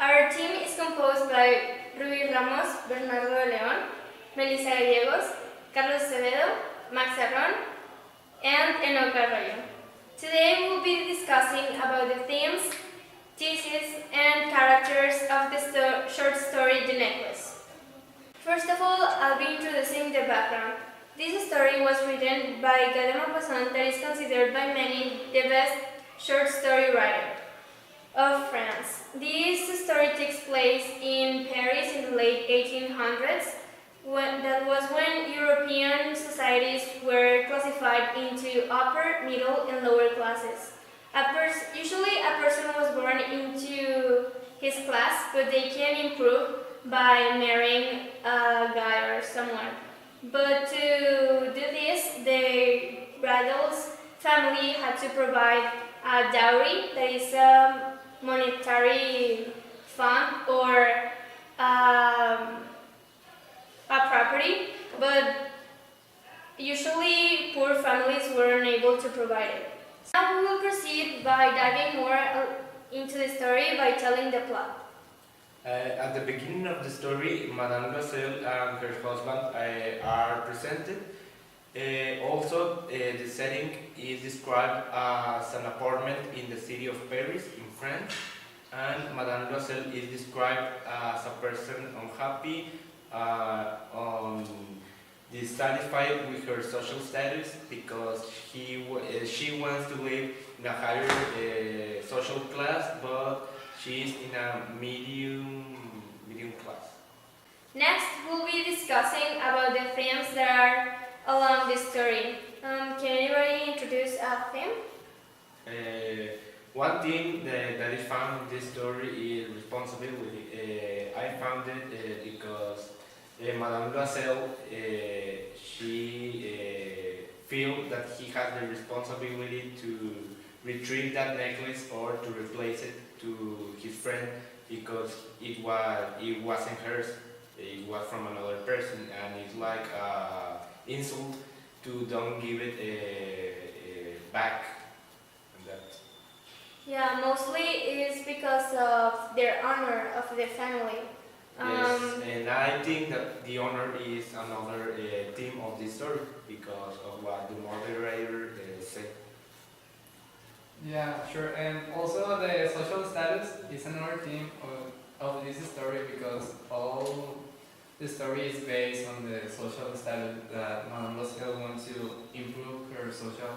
Our team is composed by Ruby Ramos, Bernardo de León, Melissa Gallegos, Carlos Acevedo, Max Arron, and Enoch Arroyo. Today we'll be discussing about the themes, theses, and characters of the short story The Necklace. First of all, I'll be introducing the background. This story was written by Guy de Maupassant, that is considered by many the best short story writer of France. This story takes place in Paris in the late 1800s. That was when European societies were classified into upper, middle, and lower classes. Usually a person was born into his class, but they can improve by marrying a guy or someone. But to do this, the bride's family had to provide a dowry, that is a monetary fund or a property, but usually poor families were unable to provide it. Now we will proceed by diving more into the story by telling the plot. At the beginning of the story, Madame Loisel and her husband are presented. The setting is described as an apartment in the city of Paris, in France, and Madame Loisel is described as a person unhappy, dissatisfied with her social status because she wants to live in a higher social class, but she is in a medium class. Next, we'll be discussing about the themes that are along this story. Can anybody introduce a theme? One theme that is found in this story is responsibility. I found it because Madame Loisel, she feels that he has the responsibility to retrieve that necklace or to replace it to his friend because it wasn't hers, it was from another person, and it's like an insult to don't give it back. And that. Yeah, mostly it is because of their honor of the family. Yes, and I think that the honor is another theme of this story because of what the moderator said. Yeah, sure. And also the social status is another theme of this story because all the story is based on the social status that Madame Loisel wants to improve her social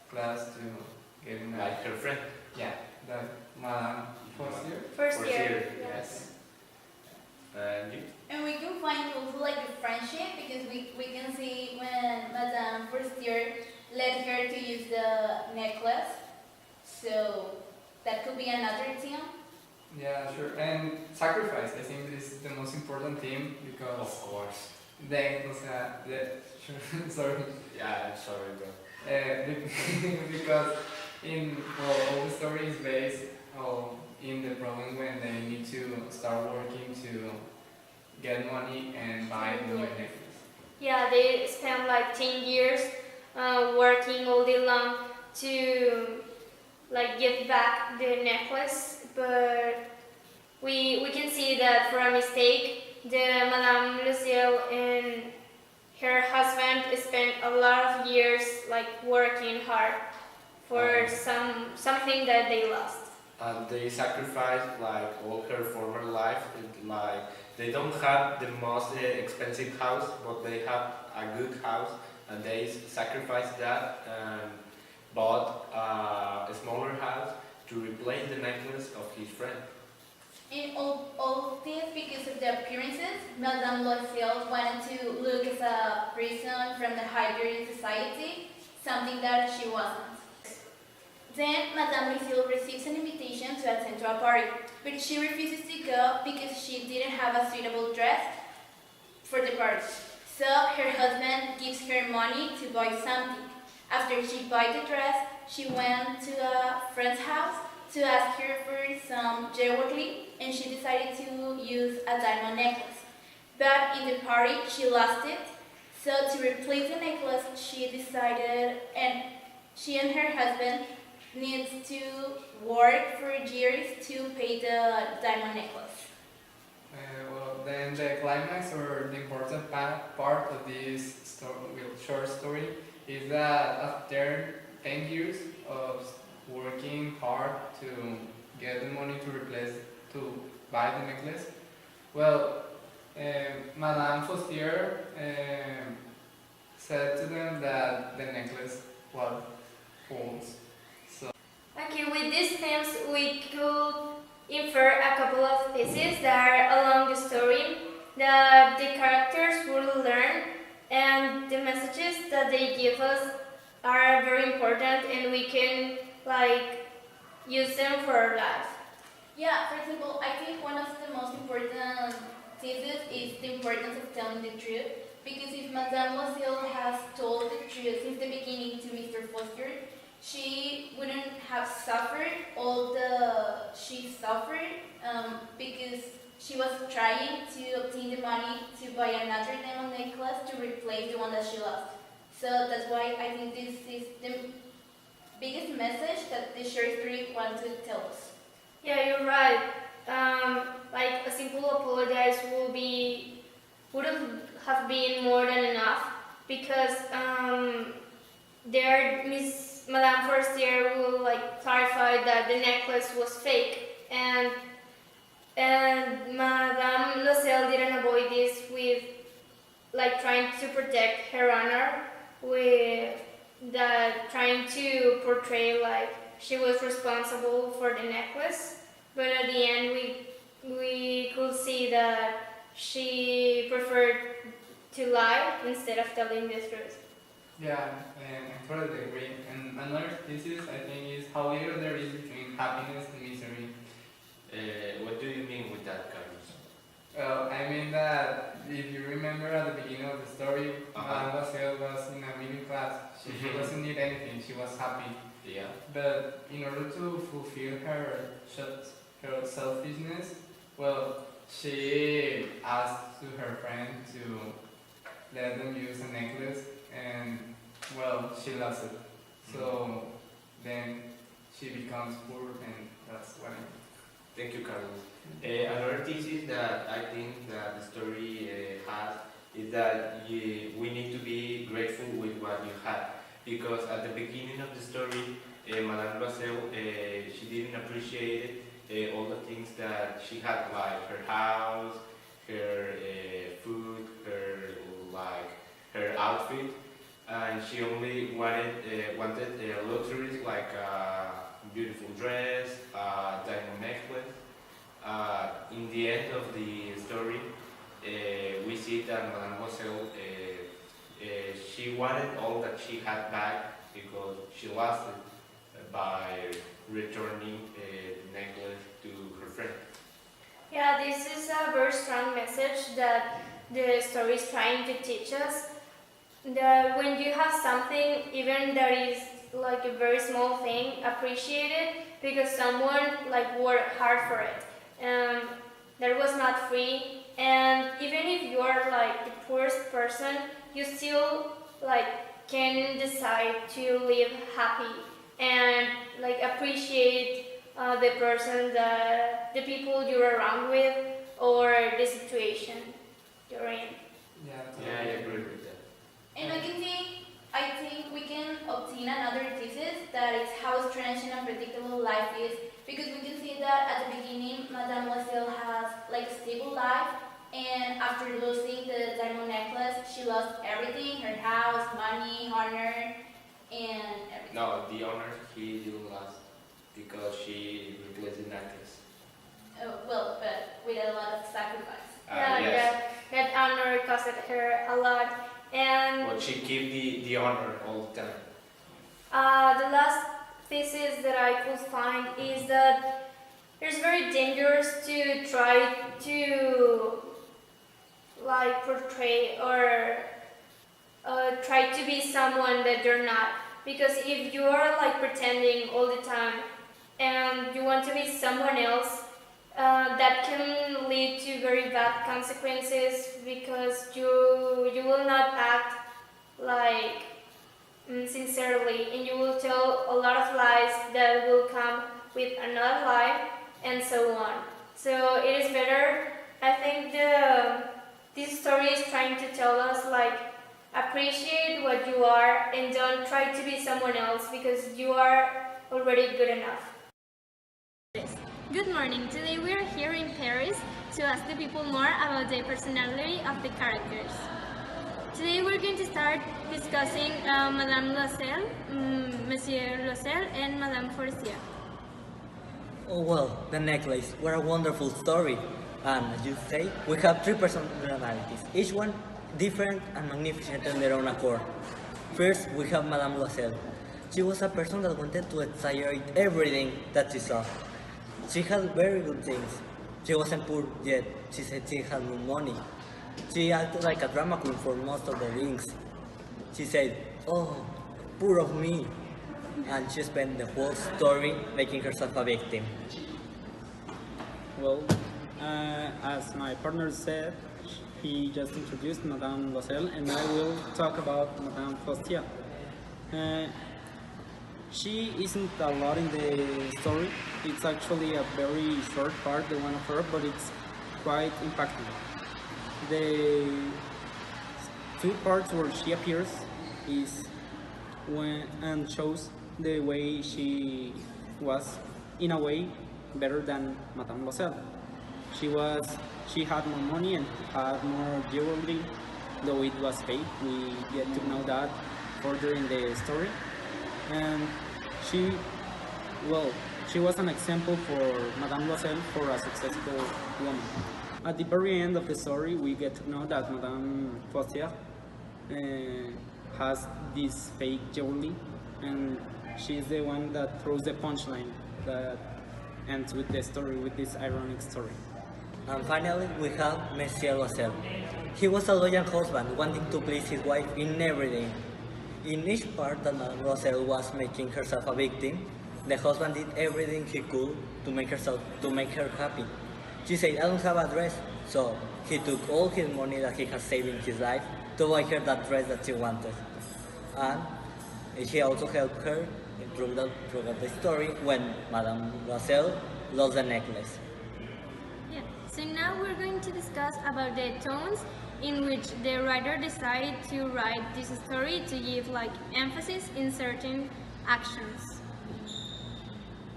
class to get in Like her friend. Yeah, that Madame first year. First year. Yes. And you? And we can find also like the friendship because we can see when Madame first year let her to use the necklace. So that could be another theme. Yeah, sure. And sacrifice, I think this is the most important theme because Of course. sorry. Yeah, I'm sorry, bro. Because all the story is based in the problem when they need to start working to get money and buy the new necklace. Yeah, they spent like 10 years working all day long to get back the necklace, but we can see that for a mistake, the Madame Loisel and her husband spent a lot of years working hard for something that they lost. And they sacrificed all her former life. They don't have the most expensive house, but they have a good house, and they sacrificed that and bought a smaller house to replace the necklace of his friend. In all this because of the appearances, Madame Loisel wanted to look as a person from the higher society, something that she wasn't. Then Madame Loisel receives an invitation to attend to a party, but she refuses to go because she didn't have a suitable dress for the party. So her husband gives her money to buy something. After she bought the dress, she went to a friend's house to ask her for some jewelry, and she decided to use a diamond necklace. But in the party, she lost it. So to replace the necklace, she and her husband needs to work for years to pay the diamond necklace. Well, then the climax or the important part of this short story is that after 10 years of working hard to get the money to buy the necklace, well, Madame Fostier said to them that the necklace was false. Okay, with these themes, we could infer a couple of pieces that are along the story that the characters will learn, and the messages that they give us are very important, and we can use them for our life. Yeah, for example, I think one of the most important thesis is the importance of telling the truth. Because if Madame Loisel has told the truth since the beginning to Mr. Foster, she wouldn't have suffered all the she suffered because she was trying to obtain the money to buy another diamond necklace to replace the one that she lost. So that's why I think this is the biggest message that the short story wants to tell us. Yeah, you're right. A simple apologize would have been more than enough because there Miss Madame Forestier will clarify that the necklace was fake, and Madame Loisel didn't avoid this with trying to protect her honor, with that trying to portray she was responsible for the necklace, but at the end we could see that she preferred to lie instead of telling the truth. Yeah, and I totally agree. And another thesis I think is how little there is between happiness and misery. What do you mean with that, Carlos? Well, I mean that if you remember at the beginning of the story, Madame Loisel was in a middle class. She doesn't need anything. She was happy. Yeah. But in order to fulfill her selfishness, well, she asked to her friend to let them use a necklace, and well, she lost it. So then she becomes poor, and that's what I mean. Thank you, Carlos. Another thesis that I think that the story has is that we need to be grateful with what you have, because at the beginning of the story, Madame Loisel, she didn't appreciate all the things that she had, like her house, her food, her outfit, and she only wanted luxuries like a beautiful dress, a diamond necklace. In the end of the story, we see that Madame Loisel, she wanted all that she had back because she lost it by returning the necklace to her friend. Yeah, this is a very strong message that the story is trying to teach us. That when you have something, even that is a very small thing, appreciate it because someone worked hard for it. That was not free, and even if you are the poorest person, you still can decide to live happy and appreciate the person, the people you're around with, or the situation you're in. Yeah, Yeah, I agree with that. And I think we can obtain another thesis that is how strange and unpredictable life is, because we can see that at the beginning, Madame Loisel has a stable life, and after losing the diamond necklace, she lost everything: her house, money, honor, and everything. No, the honor he didn't last because she replaced the necklace. Oh, well, but with a lot of sacrifice. Yes. That honor costed her a lot, and But she kept the honor all the time. the last thesis that I could find is that it's very dangerous to try to portray or try to be someone that you're not, because if you are pretending all the time and you want to be someone else, that can lead to very bad consequences, because you will not act sincerely unnecessarily, and you will tell a lot of lies that will come with another lie, and so on. So it is better. I think this story is trying to tell us like appreciate what you are and don't try to be someone else because you are already good enough. Good morning. Today we are here in Paris to ask the people more about the personality of the characters. Today we're going to start discussing Madame Loisel, Monsieur Loisel, and Madame Forestier. Oh well, the necklace. What a wonderful story. And as you say, we have three personalities, each one different and magnificent in their own accord. First, we have Madame Loisel. She was a person that wanted to exaggerate everything that she saw. She had very good things. She wasn't poor yet. She said she had no money. She acted like a drama queen for most of the things. She said, "Oh, poor of me." And she spent the whole story making herself a victim. Well, as my partner said, he just introduced Madame Loisel, and I will talk about Madame Forestier. She isn't a lot in the story. It's actually a very short part, the one of her, but it's quite impactful. The two parts where she appears is when and shows the way she was, in a way, better than Madame Loisel. She had more money and had more jewelry, though it was fake. We get to know that further in the story. And she was an example for Madame Loisel for a successful woman. At the very end of the story, we get to know that Madame Forestier has this fake jewelry, and she's the one that throws the punchline that ends with the story, with this ironic story. And finally, we have Monsieur Loisel. He was a loyal husband, wanting to please his wife in everything. In each part that Madame Loisel was making herself a victim, the husband did everything he could to make her happy. She said, "I don't have a dress," so he took all his money that he had saved in his life to buy her that dress that she wanted. And he also helped her throughout the story when Madame Loisel lost the necklace. Yeah. So now we're going to discuss about the tones in which the writer decided to write this story to give like emphasis in certain actions.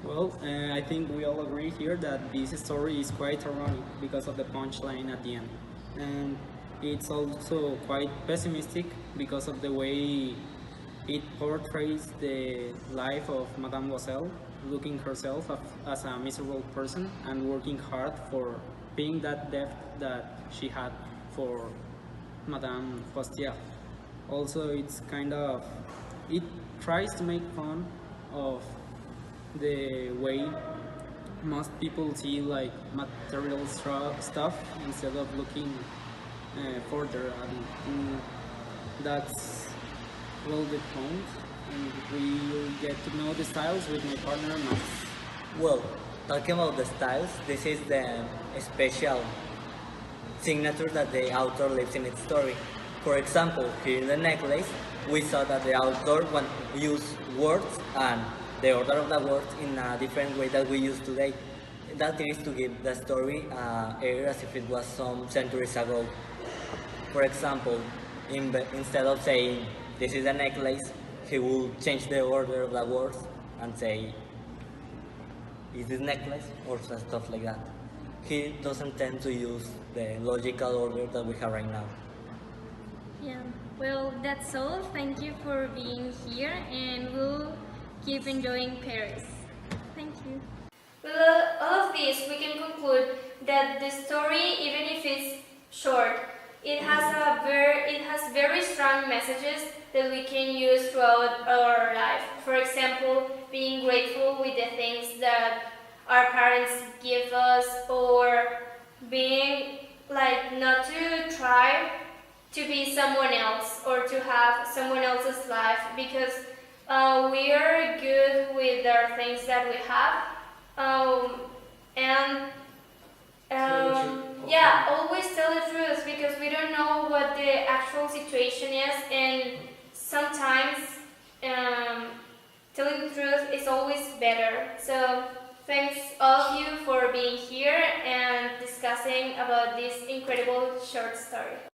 Well, I think we all agree here that this story is quite ironic because of the punchline at the end. And it's also quite pessimistic because of the way it portrays the life of Madame Loisel, looking herself as a miserable person and working hard for paying that debt that she had for Madame Forestier. Also, it tries to make fun of the way most people see like material stuff instead of looking further, and that's well the point. And we will get to know the styles with my partner Max. Well, talking about the styles, this is the special signature that the author leaves in its story. For example, here in the necklace, we saw that the author used words and the order of the words in a different way that we use today. That is to give the story air as if it was some centuries ago. For example, instead of saying, "This is a necklace," he will change the order of the words and say, "Is this necklace?" or stuff like that. He doesn't tend to use the logical order that we have right now. Yeah. Well, that's all. Thank you for being here, and we'll keep enjoying Paris. Thank you. With all of this, we can conclude that the story, even if it's short, it has very strong messages that we can use throughout our life. For example, being grateful with the things that our parents give us, or being like not to try to be someone else or to have someone else's life, because we are good with our things that we have, and yeah, always tell the truth, because we don't know what the actual situation is, and sometimes always better. So thanks all of you for being here and discussing about this incredible short story.